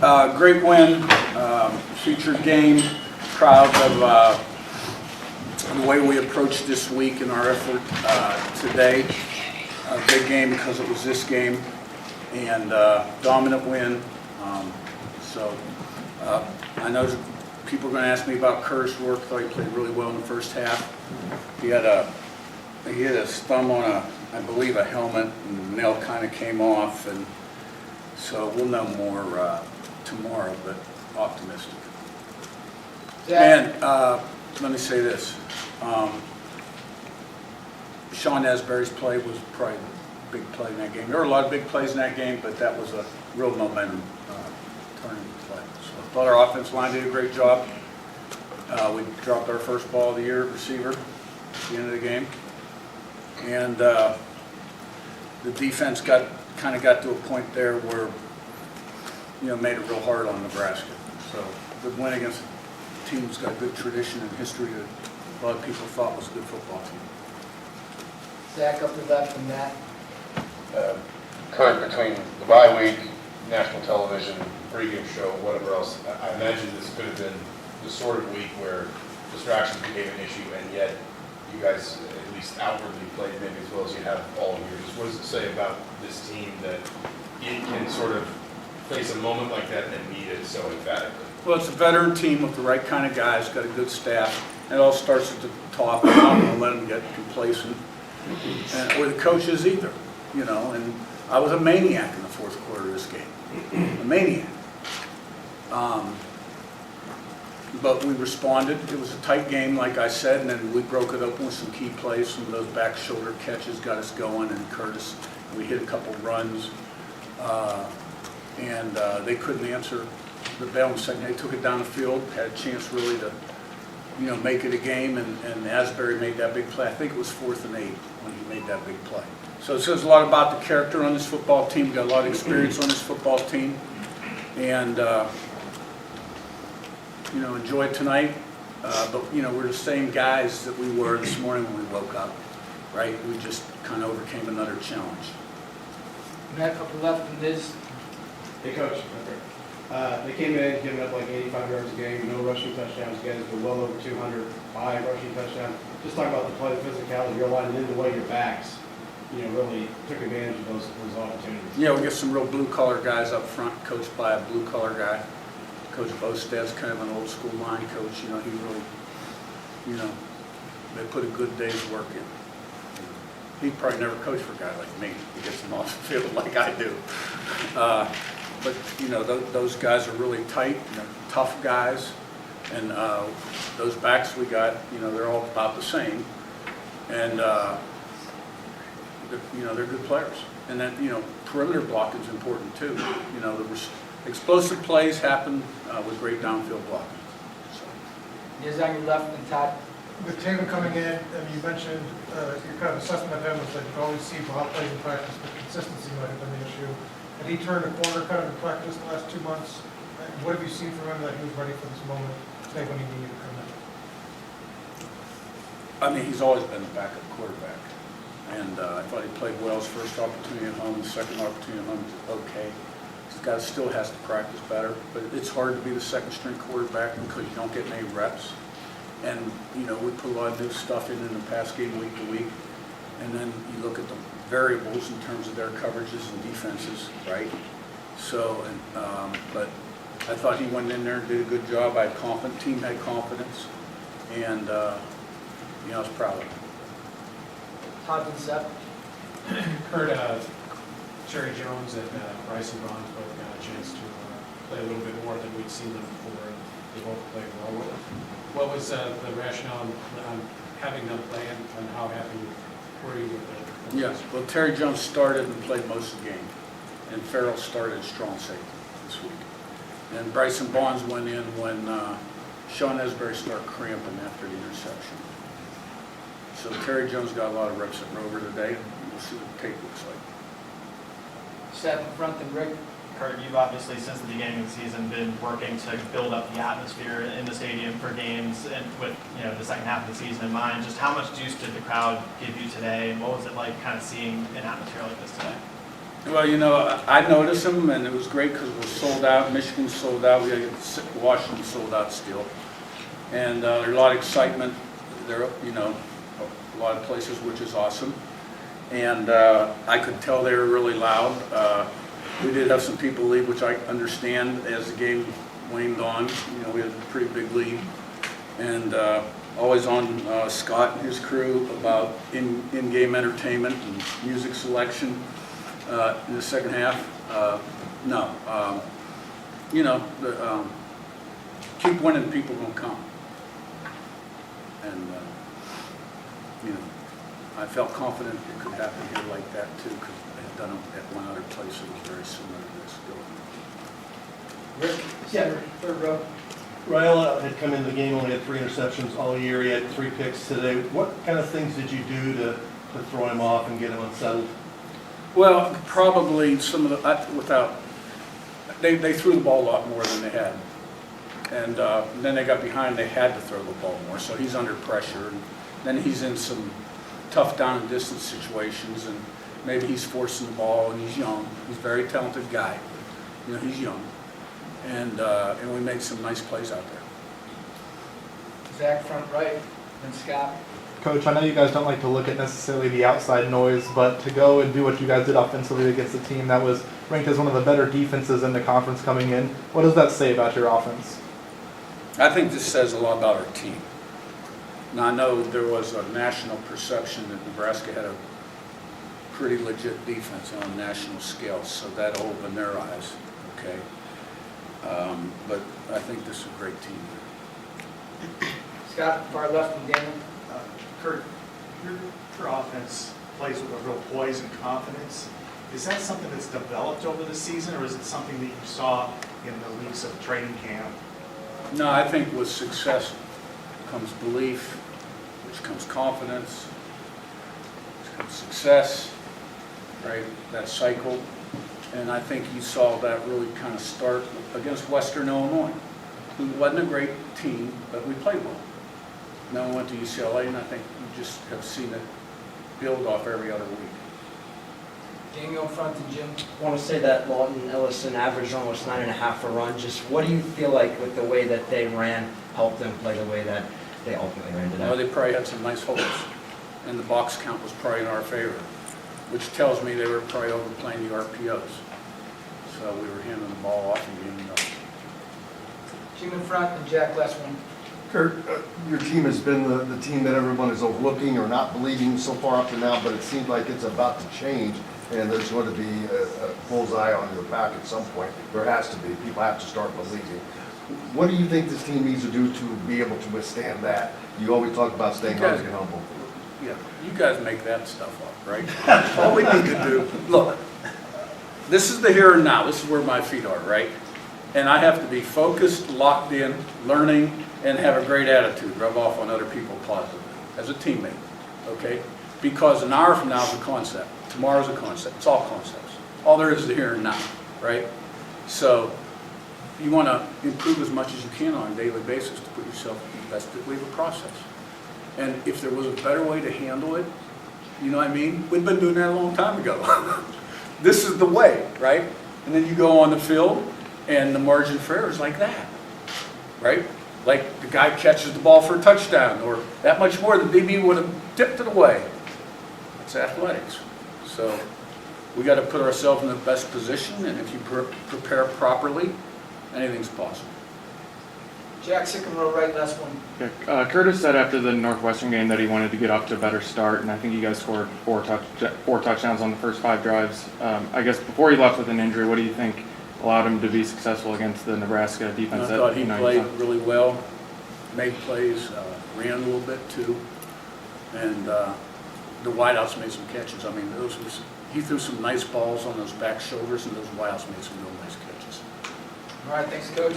Great win, featured game, proud of the way we approached this week in our effort today. A big game because it was this game, and dominant win. I know people are going to ask me about Curt's work. I thought he played really well in the first half. He hit his thumb on I believe a helmet, and the nail kind of came off, and so we'll know more tomorrow, but optimistic. And let me say this. Sean Asbury's play was probably a big play in that game. There were a lot of big plays in that game, but that was a real momentum turning play. So I thought our offensive line did a great job. We dropped our first ball of the year at receiver at the end of the game. And the defense got to a point there where, made it real hard on Nebraska. So good win against a team that's got a good tradition and history that a lot of people thought was a good football team. Zach, up to that from Matt. Curt, between the bye week, national television, pregame show, whatever else, I imagine this could have been the sort of week where distractions became an issue, and yet you guys at least outwardly played maybe as well as you have all year. Just what does it say about this team that it can sort of face a moment like that and meet it so emphatically? Well, it's a veteran team with the right kind of guys, got a good staff. It all starts at the top. I'm not going to let them get complacent, or the coaches either, And I was a maniac in the fourth quarter of this game, a maniac. But we responded. It was a tight game, like I said, and then we broke it open with some key plays. Some of those back shoulder catches got us going, and Curtis, we hit a couple runs, and they couldn't answer the bell in the second. They took it down the field, had a chance really to, make it a game, and Asbury made that big play. I think it was 4th and 8 when he made that big play. So it says a lot about the character on this football team. We've got a lot of experience on this football team, and enjoy it tonight. But we're the same guys that we were this morning when we woke up, right? We just kind of overcame another challenge. Matt, up to the left from Liz. Hey, Coach. They came in giving up like 85 yards a game, no rushing touchdowns. You guys were well over 200, 5 rushing touchdowns. Just talk about the play, the physicality, your line, and then the way your backs, really took advantage of those opportunities. Yeah, we got some real blue-collar guys up front, coached by a blue-collar guy. Coach Bostad's kind of an old-school line coach. He really, they put a good day's work in. He probably never coached for a guy like me. He gets them off the field like I do. But those guys are really tight, tough guys, and those backs we got, they're all about the same, and they're good players. And then perimeter blocking is important too. The explosive plays happen with great downfield blocking. Liz on your left and Todd. With Tatum coming in, you mentioned your kind of assessment of him was that you always see how plays in practice, but consistency might have been the issue. And he turned a corner kind of in practice the last 2 months. What have you seen from him that he was ready for this moment today when he needed to come in? I mean, he's always been a backup quarterback. And I thought he played well his first opportunity at home. The second opportunity at home was okay. This guy still has to practice better. But it's hard to be the second-string quarterback because you don't get many reps. And, we put a lot of new stuff in the pass game week to week. And then you look at the variables in terms of their coverages and defenses, right? So, but I thought he went in there and did a good job. I had confidence. Team had confidence. And, I was proud of him. Todd and Seth. Curt, Cherry Jones and Bryson Bonds both got a chance to play a little bit more than we'd seen them before. They both played well. What was the rationale on having them play, and how happy were you with it? Yes, well, Terry Jones started and played most of the game, and Farrell started strong safety this week. And Bryson Bonds went in when Sean Asbury started cramping after the interception. So Terry Jones got a lot of reps at Rover today, and we'll see what the tape looks like. Seth in front and Rick. Curt, you've obviously, since the beginning of the season, been working to build up the atmosphere in the stadium for games, and with the second half of the season in mind. Just how much juice did the crowd give you today, and what was it like kind of seeing an atmosphere like this today? Well, you know, I noticed them, and it was great because it was sold out. Michigan sold out. We got to get Washington sold out still. And there's a lot of excitement. There, you know, a lot of places, which is awesome. And I could tell they were really loud. We did have some people leave, which I understand as the game waned on. You know, we had a pretty big lead. And always on Scott and his crew about in-game entertainment and music selection. In the second half, no. You know, keep winning, people gonna come. And, you know, I felt confident it could happen here like that too, because I had done it at one other place that was very similar to this. Rick, center, third row. Raiola had come into the game, only had 3 interceptions all year. He had 3 picks today. What kind of things did you do to throw him off and get him unsettled? Well, probably some of the, they threw the ball a lot more than they had. And then they got behind, they had to throw the ball more, so he's under pressure. And then he's in some tough down and distance situations, and maybe he's forcing the ball, and he's young. He's a very talented guy. You know, he's young. And we made some nice plays out there. Zach, front right, then Scott. Coach, I know you guys don't like to look at necessarily the outside noise, but to go and do what you guys did offensively against a team that was ranked as one of the better defenses in the conference coming in, what does that say about your offense? I think this says a lot about our team. Now, I know there was a national perception that Nebraska had a pretty legit defense on a national scale, so that opened their eyes, okay? But I think this is a great team. Scott, far left, and Daniel. Curt, your offense plays with a real poise and confidence. Is that something that's developed over the season, or is it something that you saw in the weeks of training camp? No, I think with success comes belief, which comes confidence, which comes success, right? That cycle. And I think you saw that really kind of start against Western Illinois, who wasn't a great team, but we played well. Then we went to UCLA, and I think you just have seen it build off every other week. Daniel, front, and Jim. I want to say that Lawton Ellison averaged almost 9.5 a run. Just what do you feel like with the way that they ran helped them play the way that they ultimately ran today? Well, they probably had some nice holes, and the box count was probably in our favor, which tells me they were probably overplaying the RPOs. So we were handing the ball off and getting it up. Jim in front, and Jack, last one. Curt, your team has been the team that everyone is overlooking or not believing so far up to now, but it seems like it's about to change, and there's going to be a bullseye on your back at some point. There has to be. People have to start believing. What do you think this team needs to do to be able to withstand that? You always talk about staying hungry and humble. Yeah, you guys make that stuff up, right? All we need to do, look, this is the here and now. This is where my feet are, right? And I have to be focused, locked in, learning, and have a great attitude, rub off on other people positively as a teammate, okay? Because an hour from now is a concept. Tomorrow's a concept. It's all concepts. All there is the here and now, right? So you want to improve as much as you can on a daily basis to put yourself in the best way of a process. And if there was a better way to handle it, you know what I mean? We've been doing that a long time ago. This is the way, right? And then you go on the field, and the margin for error is like that, right? Like the guy catches the ball for a touchdown, or that much more, the DB would have tipped it away. It's athletics. So we got to put ourselves in the best position, and if you prepare properly, anything's possible. Jack, second row right, last one. Okay. Curtis said after the Northwestern game that he wanted to get off to a better start, and I think you guys scored four touchdowns on the first 5 drives. I guess before he left with an injury, what do you think allowed him to be successful against the Nebraska defense? I thought he played really well, made plays, ran a little bit too, and the wideouts made some catches. I mean, he threw some nice balls on those back shoulders, and those wideouts made some real nice catches. All right, thanks, Coach.